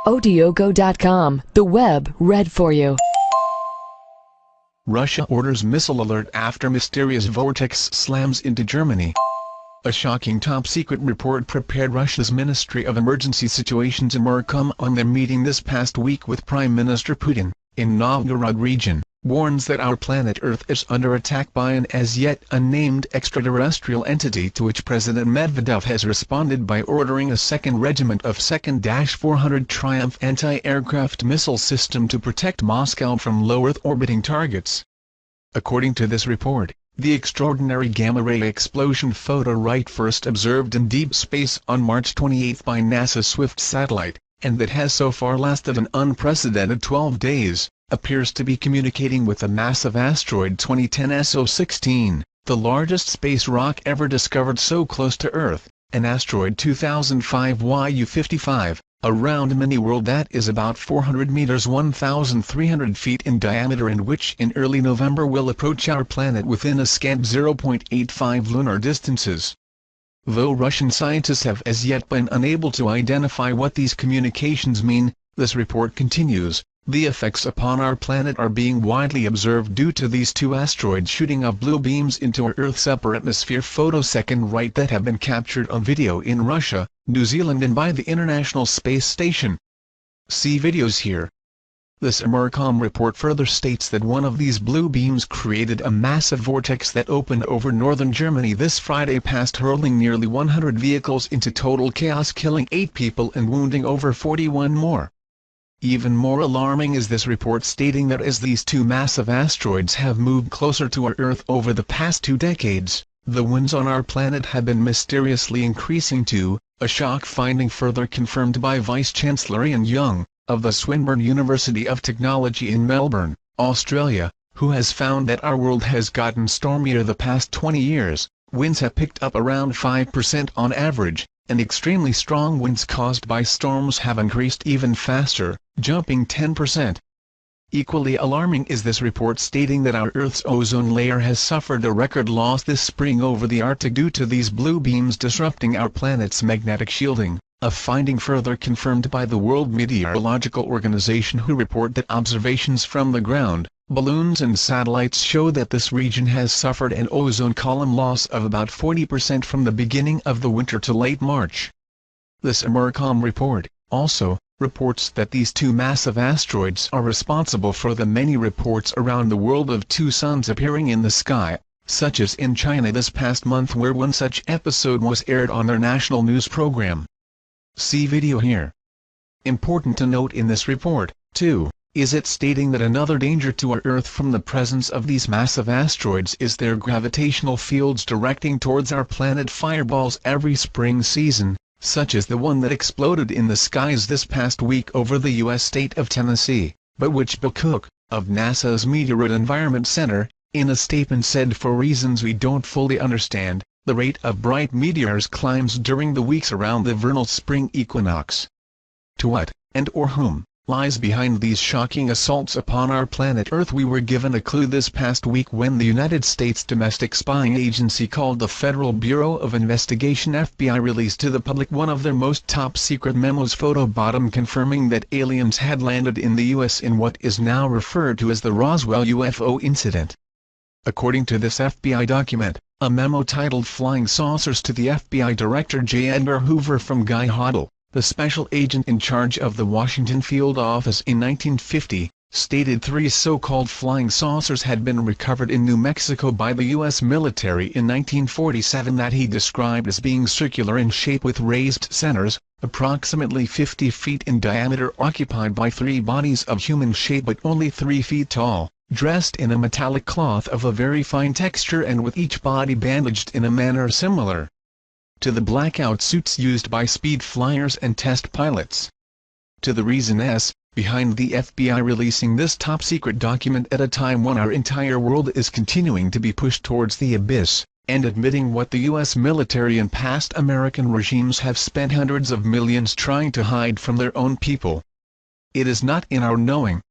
Odiogo.com, the web read for you. Russia orders missile alert after mysterious Vortex slams into Germany. A shocking top-secret report prepared Russia's Ministry of Emergency Situations Emercom on their meeting this past week with Prime Minister Putin, in Novgorod region, warns that our planet Earth is under attack by an as-yet unnamed extraterrestrial entity, to which President Medvedev has responded by ordering a second regiment of 2nd-400 Triumph anti-aircraft missile system to protect Moscow from low-Earth orbiting targets. According to this report, the extraordinary gamma-ray explosion photo right first observed in deep space on March 28 by NASA's Swift satellite, and that has so far lasted an unprecedented 12 days, appears to be communicating with the massive asteroid 2010 SO16, the largest space rock ever discovered so close to Earth, an asteroid 2005 YU55, a round mini-world that is about 400 meters 1,300 feet in diameter, and which in early November will approach our planet within a scant 0.85 lunar distances. Though Russian scientists have as yet been unable to identify what these communications mean, this report continues, the effects upon our planet are being widely observed due to these two asteroids shooting up blue beams into our Earth's upper atmosphere. Photosecond right that have been captured on video in Russia, New Zealand and by the International Space Station. See videos here. This Emercom report further states that one of these blue beams created a massive vortex that opened over northern Germany this Friday past, hurling nearly 100 vehicles into total chaos, killing 8 people and wounding over 41 more. Even more alarming is this report stating that as these two massive asteroids have moved closer to our Earth over the past 2 decades, the winds on our planet have been mysteriously increasing too, a shock finding further confirmed by Vice-Chancellor Ian Young, of the Swinburne University of Technology in Melbourne, Australia, who has found that our world has gotten stormier the past 20 years, winds have picked up around 5% on average, and extremely strong winds caused by storms have increased even faster, jumping 10%. Equally alarming is this report stating that our Earth's ozone layer has suffered a record loss this spring over the Arctic due to these blue beams disrupting our planet's magnetic shielding, a finding further confirmed by the World Meteorological Organization, who report that observations from the ground, balloons and satellites show that this region has suffered an ozone column loss of about 40% from the beginning of the winter to late March. This Emercom report, also, reports that these two massive asteroids are responsible for the many reports around the world of two suns appearing in the sky, such as in China this past month, where one such episode was aired on their national news program. See video here. Important to note in this report, too, is it stating that another danger to our Earth from the presence of these massive asteroids is their gravitational fields directing towards our planet fireballs every spring season, such as the one that exploded in the skies this past week over the U.S. state of Tennessee, but which Bill Cook, of NASA's Meteorite Environment Center, in a statement said, for reasons we don't fully understand, the rate of bright meteors climbs during the weeks around the vernal spring equinox. To what, and/or whom, lies behind these shocking assaults upon our planet Earth? We were given a clue this past week when the United States domestic spying agency called the Federal Bureau of Investigation (FBI) released to the public one of their most top-secret memos, photobottom, confirming that aliens had landed in the U.S. in what is now referred to as the Roswell UFO incident. According to this FBI document, a memo titled "Flying Saucers" to the FBI Director J. Edgar Hoover from Guy Hoddle, the special agent in charge of the Washington field office in 1950, stated 3 so-called flying saucers had been recovered in New Mexico by the U.S. military in 1947 that he described as being circular in shape with raised centers, approximately 50 feet in diameter, occupied by 3 bodies of human shape but only 3 feet tall, dressed in a metallic cloth of a very fine texture and with each body bandaged in a manner similar to the blackout suits used by speed flyers and test pilots. To the reason behind the FBI releasing this top-secret document at a time when our entire world is continuing to be pushed towards the abyss, and admitting what the U.S. military and past American regimes have spent hundreds of millions trying to hide from their own people. It is not in our knowing.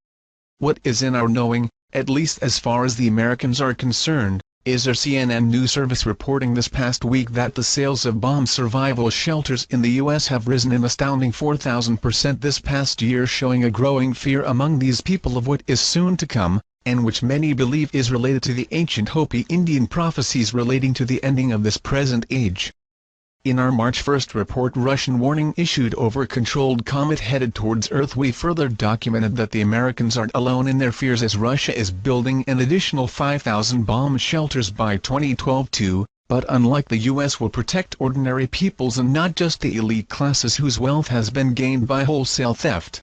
What is in our knowing, at least as far as the Americans are concerned, is a CNN news service reporting this past week that the sales of bomb survival shelters in the U.S. have risen an astounding 4,000% this past year, showing a growing fear among these people of what is soon to come, and which many believe is related to the ancient Hopi Indian prophecies relating to the ending of this present age. In our March 1st report, Russian warning issued over a controlled comet headed towards Earth, we further documented that the Americans aren't alone in their fears, as Russia is building an additional 5,000 bomb shelters by 2012 too, but unlike the US will protect ordinary peoples and not just the elite classes whose wealth has been gained by wholesale theft.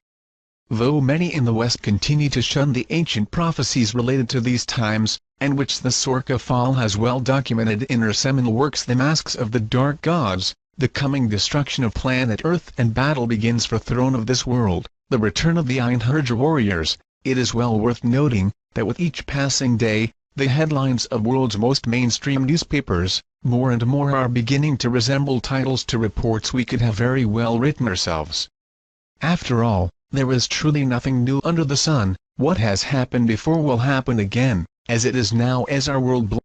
Though many in the West continue to shun the ancient prophecies related to these times, and which the Sorka Fall has well documented in her seminal works The Masks of the Dark Gods, the coming destruction of planet Earth and battle begins for throne of this world, the return of the Einherjar warriors, it is well worth noting that with each passing day, the headlines of world's most mainstream newspapers, more and more are beginning to resemble titles to reports we could have very well written ourselves. After all, there is truly nothing new under the sun. What has happened before will happen again, as it is now, as our world